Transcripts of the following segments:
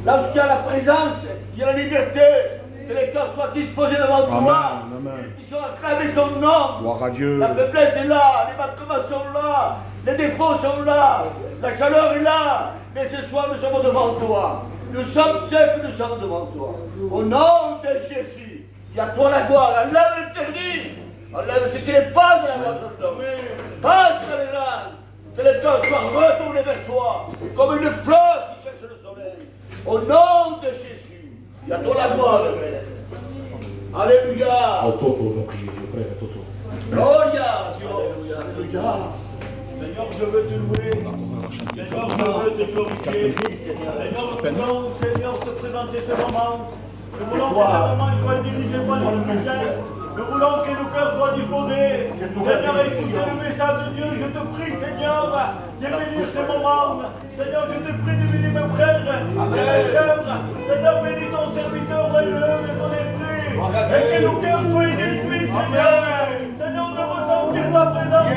Là où il y a la présence, il y a la liberté. Que les cœurs soient disposés devant toi. Qu'ils puissent acclamer ton nom. Gloire à Dieu. La faiblesse est là, les manquements sont là, les défauts sont là, la chaleur est là. Mais ce soir, nous sommes devant toi. Nous sommes ceux que nous sommes devant toi. Au nom de Jésus, il y a toi la gloire. Enlève l'interdit. Enlève ce qui n'est pas de la gloire de ton nom. Passe dans les langues. Que les cœurs soient retournés vers toi. Comme une fleur qui cherche le soleil. Au nom de Jésus, il y a toi la gloire, frère. Alléluia. Toto, va prier, je prie, Toto. Gloria, Dieu. Alléluia. Seigneur, je veux te louer. Seigneur, je veux te glorifier. Seigneur, nous voulons, Seigneur, se présenter ce moment. Nous voulons que ce moment soit dirigé par les musiciens. Nous voulons que nos cœurs soient disposés. Seigneur, écoute le message de Dieu. Je te prie, Seigneur, de bénir ce moment. Seigneur, je te prie de bénir mes frères et mes sœurs. Seigneur, bénis ton serviteur, règle-le de ton esprit. Et que nos cœurs soient inexpliqués, Seigneur. Seigneur, de ressentir ta présence.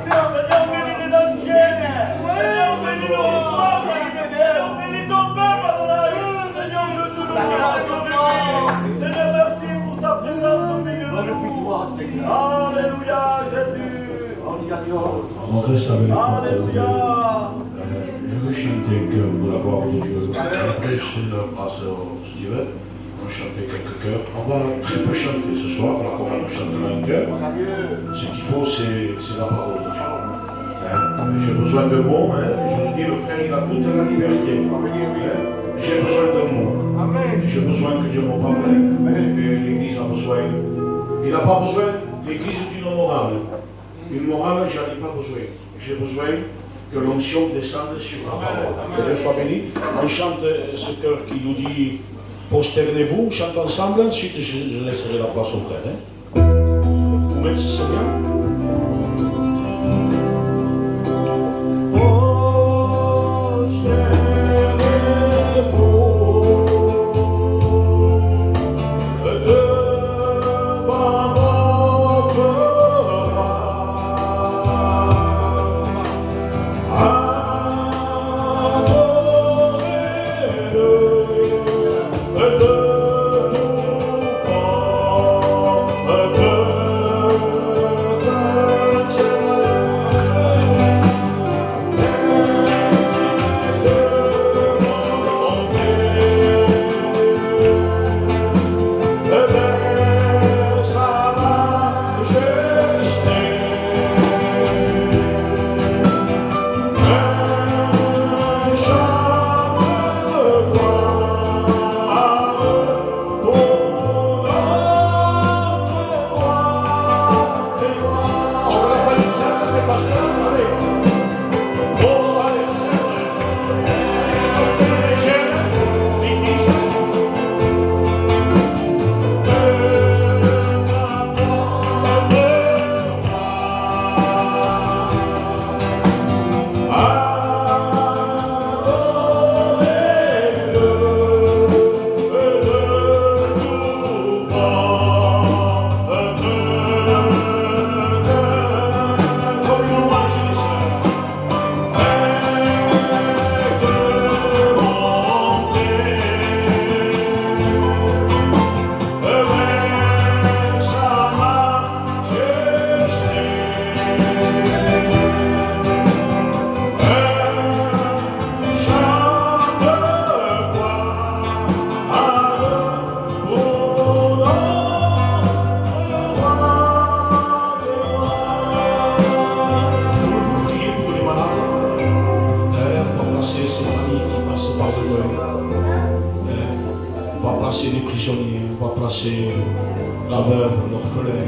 Seigneur, bénis les entiers. Seigneur, bénis nos repas. Seigneur, bénis ton peuple, Adonai. Seigneur, je te loue. Seigneur, merci pour ta présence au milieu de nous. Alléluia, Jésus. On reste avec Alléluia. Je veux chanter un cœur pour la gloire de Dieu. Après, c'est le pasteur Steven. On va chanter quelques chœurs. On va très peu chanter ce soir. La chorale chantera un cœur. Ce qu'il faut, c'est la parole de Dieu. J'ai besoin de mots. Je le dis, le frère, il a toute la liberté. J'ai besoin de mots. J'ai besoin que Dieu me parle. L'Église a besoin. Il n'a pas besoin. L'Église d'une morale. Une morale, j'en ai pas besoin. J'ai besoin que l'onction descende sur la parole. Que Dieu soit béni. On chante ce cœur qui nous dit prosternez-vous, on chante ensemble, ensuite je laisserai la place aux frères. Vous mettez ça bien. La veuve, l'orphelin,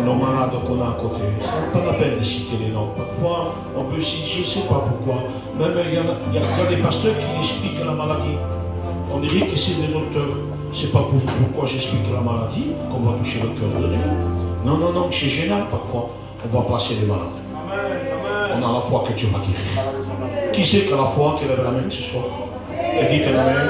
nos malades qu'on a à côté. Ça n'a pas la peine de citer les noms. Parfois, on peut citer, je ne sais pas pourquoi. Même il y a des pasteurs qui expliquent la maladie. On dirait que c'est des docteurs. C'est pas pourquoi j'explique la maladie qu'on va toucher le cœur de Dieu. Non, non, non, c'est génial parfois. On va placer les malades. On a la foi que Dieu va guérir. Qui c'est qui a la foi qui lève la main ce soir? Et dites la main.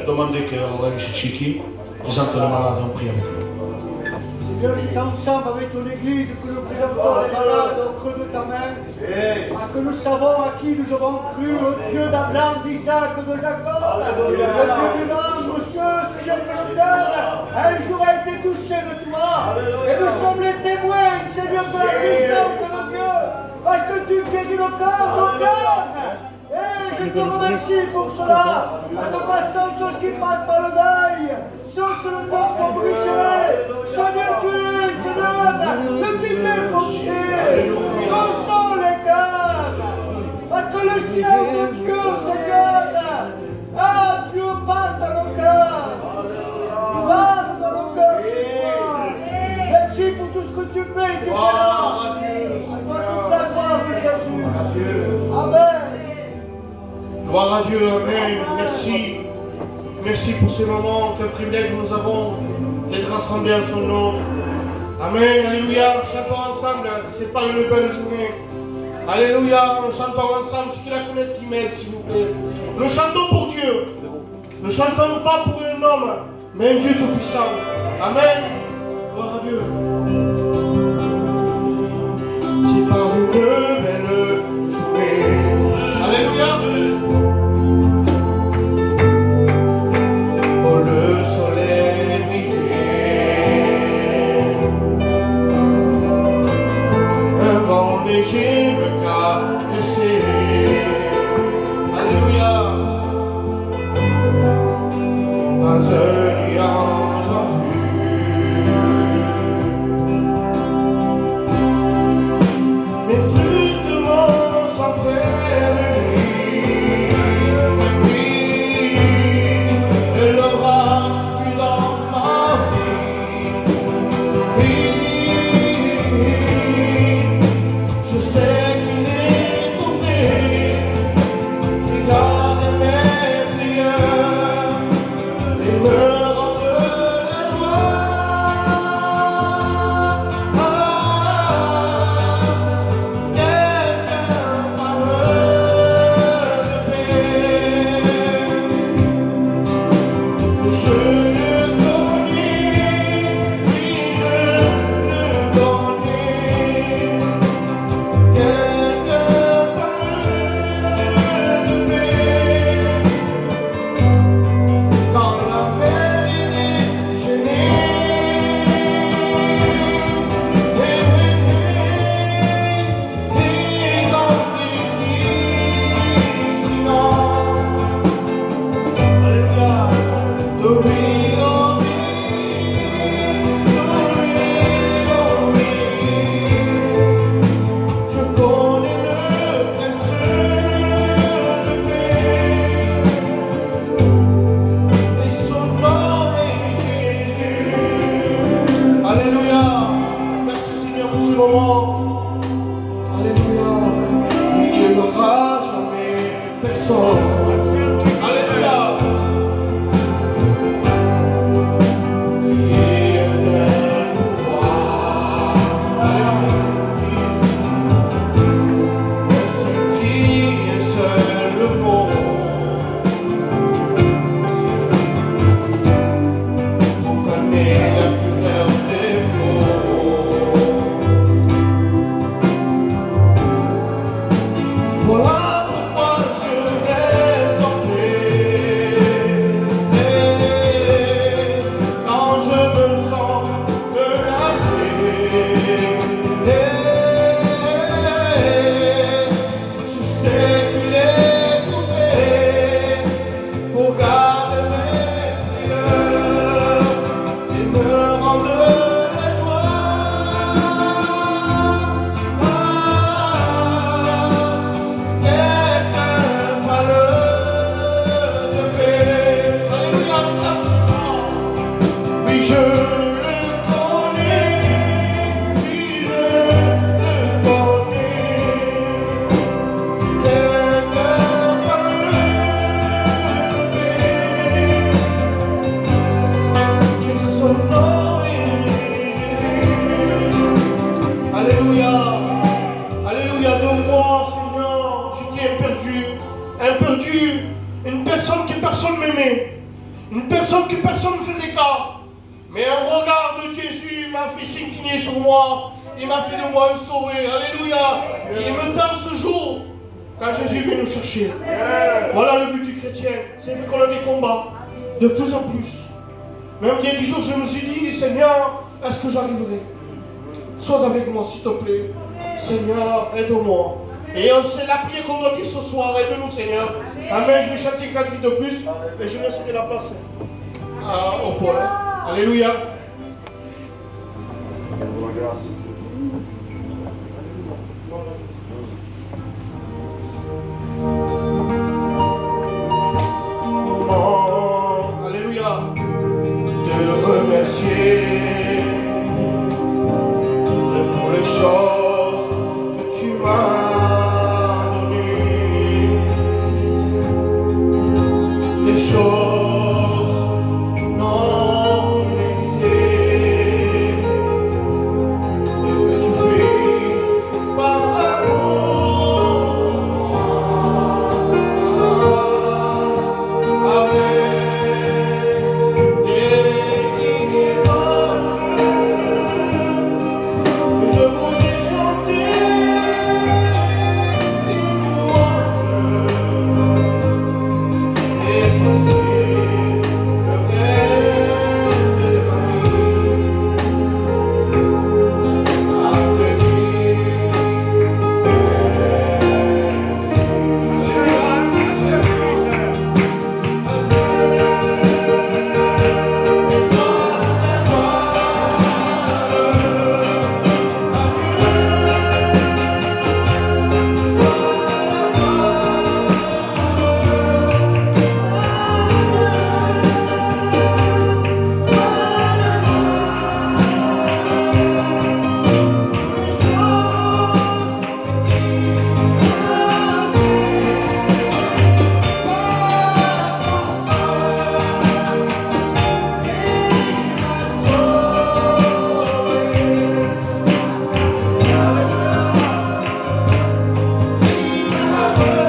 Demandez qu'elle lève Chichi. Présente le malade, on prie avec vous. Seigneur, c'est ensemble avec ton Église que nous prions pour les malades au creux de ta main. Que nous savons à qui nous avons cru, au Dieu d'Abraham, d'Isaac, de Jacob. Le Dieu du monde, monsieur, Seigneur créateur, un jour a été touché de toi. Et nous sommes les témoins, Seigneur, de la puissance de Dieu. Parce que tu guéris nos corps, nos cœurs. Et je te remercie pour cela. À ne pas chose qui passe par le deuil, chose que le corps sont brisés. Seigneur Dieu, Seigneur, le divin pompier, console les cœurs. Parce que le ciel de Dieu, Seigneur, Dieu passe dans nos cœurs. Passe dans nos cœurs ce soir. Merci pour tout ce que tu fais et tu feras. À toi toute la gloire de Jésus. Amen. Gloire à Dieu, Amen. Merci. Merci pour ces moments, quel privilège nous avons d'être rassemblés en son nom. Amen, alléluia. Chantons ensemble, c'est pas une belle journée. Alléluia, nous chantons ensemble, ceux qui la connaissent, qui m'aident, s'il vous plaît. Nous chantons pour Dieu. Nous ne chantons pas pour un homme, mais un Dieu tout-puissant. Amen. Gloire à Dieu. C'est pas une belle journée. Alléluia. Léger me caresser. Alléluia. Pas un nuage en vue. Mais brusquement s'entraîne oui, et l'orage fut dans ma vie. Oui. Je sais qu'il est tombé, il garde mes prières et me rend de la joie. Quelqu'un parle de paix. Je le connais, oui, je le connais. Quelqu'un parle de paix. Quand la mer est déchaînée, et quand il dit sinon, alléluia, je connais le prince de paix, et son nom est Jésus. Alléluia. Merci Seigneur pour ce moment. Alléluia. Il n'y aura jamais personne. Alléluia. Qui est le pouvoir. Alléluia. Voilà pourquoi je reste en paix. Quand je me sens menacé, je sais qu'il est tombé pour garder mes prières et me rendre la joie. Quelqu'un parle de paix. Alléluia, oui, je le connais. Oui, je le connais. Quelqu'un parle de paix. Et son nom est Jésus. Alléluia. Alléluia, donne-moi, Seigneur, j'étais un perdu, une personne que personne m'aimait, une personne que personne ne faisait cas. Mais un regard de Jésus m'a fait s'incliner sur moi. Il m'a fait de moi un sauvé. Alléluia. Et il me tend ce jour quand Jésus vient nous chercher. Voilà le but du chrétien. C'est qu'on a des combats de plus en plus. Même il y a des jours, je me suis dit, Seigneur, est-ce que j'arriverai? Sois avec moi, s'il te plaît. Seigneur, aide-moi. Et c'est la prière qu'on doit dire ce soir. Aide-nous, Seigneur. Amen. Je vais chanter 4 de plus. Et je laisserai la place au Paul. Alléluia. Oh, alléluia. Te remercier pour les choses que tu m'as données. Les choses non méritées et que tu fais par amour avec des images. Je voudrais chanter des louanges et passer le reste de ma vie à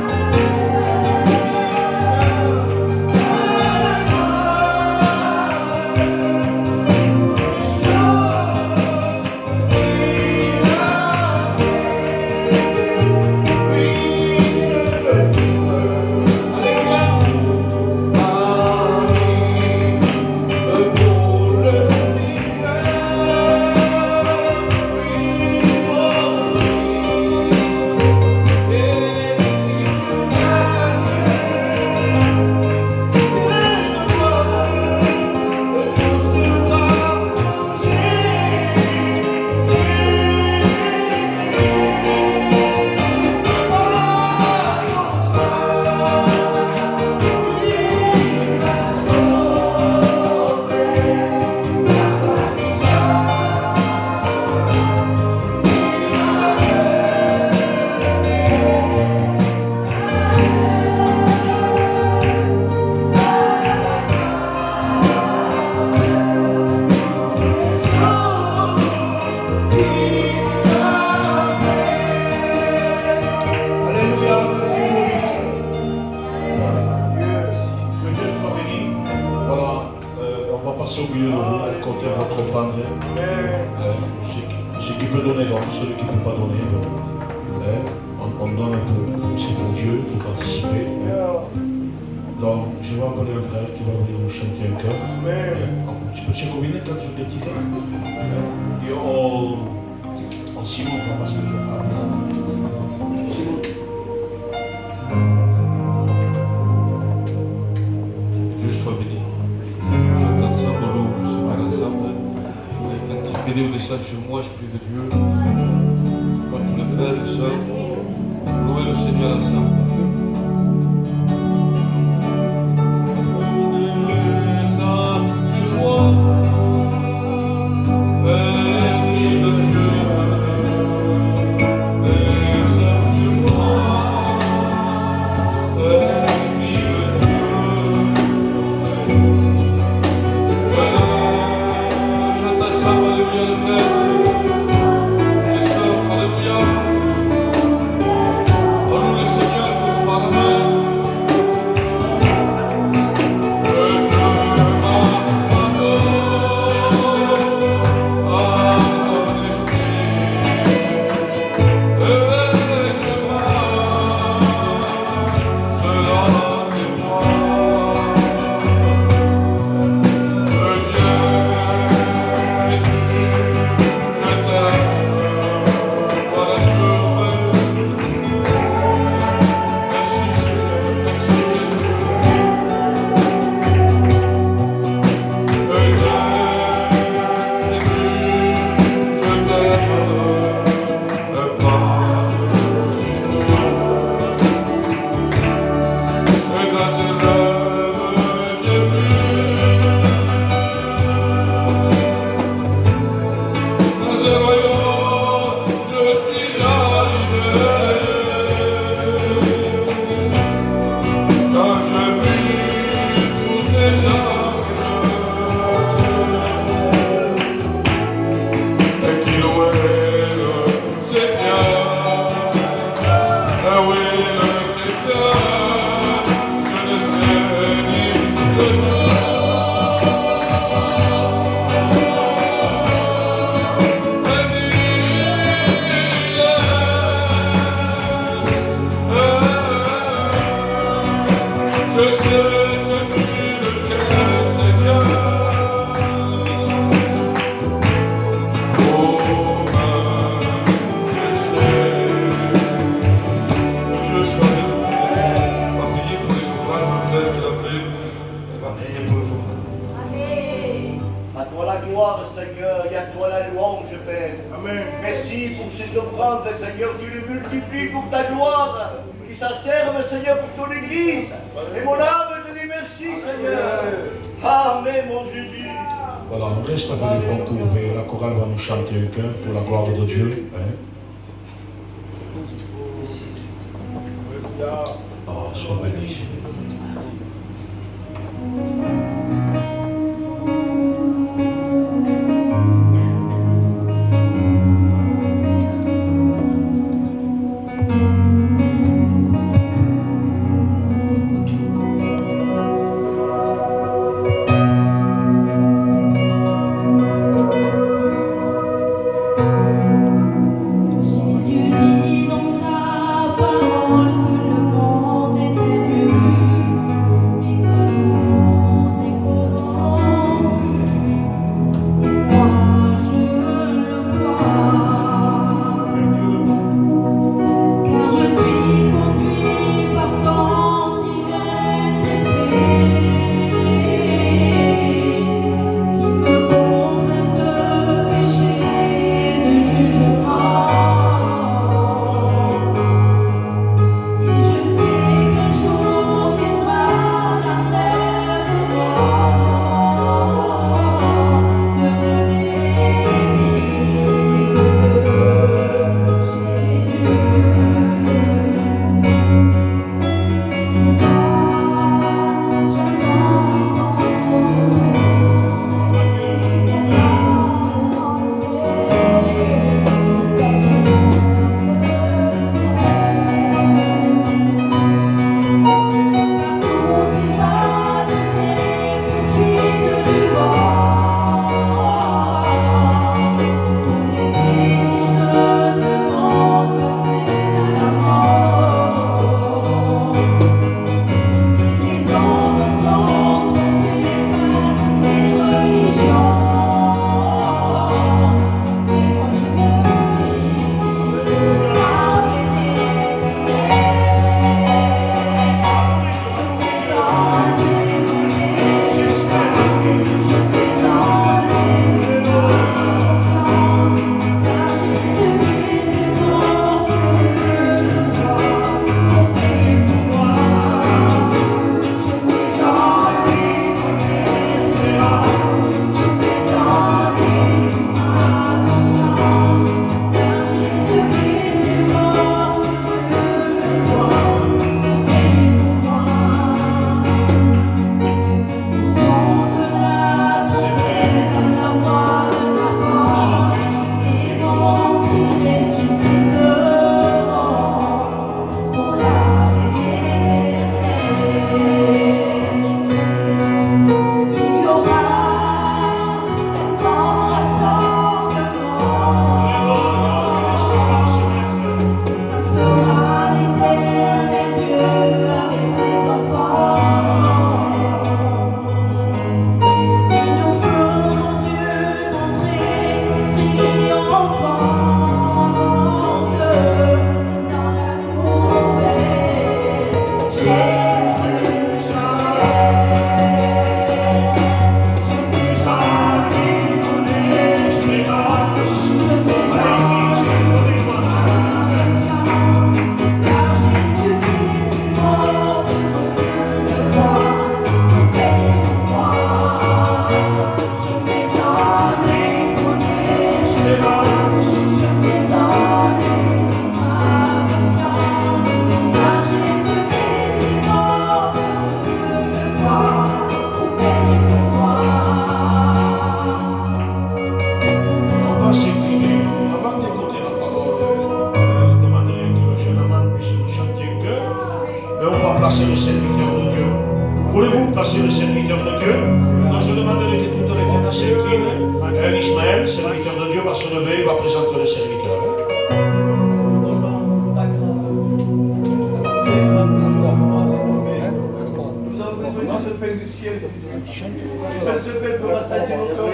te dire Que Dieu soit béni. Voilà, on va passer au milieu de vous, compter votre offrande. Ce qui peut donner, donc celui qui ne peut pas donner, on donne un peu. C'est pour Dieu, il faut participer. Donc, je vais appeler un frère qui va venir nous chanter un cœur. Tu peux te combiner quand tu te dis. Et on s'y monte, on va passer les offrandes. Dieu soit béni. J'entends ensemble, on loue le Seigneur ensemble. Quand tu au descend sur moi, Esprit de Dieu, quand tu le fais, le sœurs, louez le Seigneur ensemble. Alléluia. Je sais que tu le sais bien. Oh, je sais. Dieu soit béni. On va prier pour les ouvrages, ma frère qui l'a fait. On va prier pour les ouvrages. À toi la gloire, Seigneur, et à toi la louange, Père. Amen. Merci pour ces offrandes, Seigneur. Tu les multiplies pour ta gloire. Qui s'asservent, Seigneur, pour ton Église. Et mon âme te dit merci, Seigneur. Amen, mon Jésus. Voilà, on reste avec les bras courbés. La chorale va nous chanter un cœur pour la gloire de Dieu. Hein? Oh, sois béni. Jésus dit dans sa parole que le monde est perdu et que tout est corrompu. Et moi je le crois, car je suis conduit par son divin esprit qui me convainc de péché, de jugement. Et je sais qu'un jour viendra l'enlèvement de l'Église de placer le serviteur de Dieu. Voulez-vous placer le serviteur de Dieu? Donc je demanderai que toutes les têtes s'inclinent. Ismaël, serviteur de Dieu, va se lever et va présenter le serviteur. Père du ciel, tu seul se fait pour rassasier nos corps.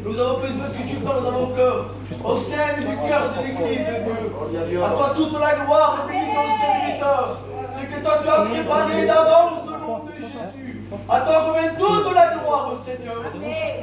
Nous avons besoin que tu parles dans nos cœurs, au sein du cœur de l'Église de Dieu. À toi toute la gloire, bénis ton serviteur. Ce que toi tu as préparé d'avance au nom de Jésus. À toi revient toute la gloire, au Seigneur. Amen.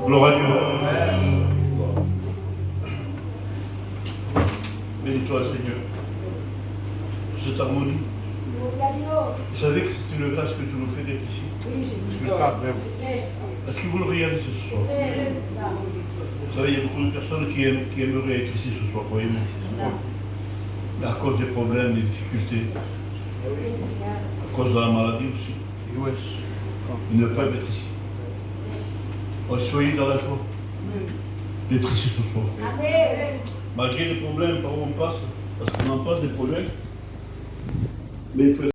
Gloire à Dieu. Bénis-toi, Seigneur. Cette harmonie. Vous savez que c'est une grâce que tu nous fais d'être ici. Est-ce que vous le réalisez ce soir? Vous savez, il y a beaucoup de personnes qui aimeraient être ici ce soir, croyez-moi. Mais à cause des problèmes, des difficultés, à cause de la maladie aussi, ils ne peuvent être ici. Alors, soyez dans la joie d'être ici ce soir. Malgré les problèmes par où on passe, parce qu'on en passe des problèmes, mais il faut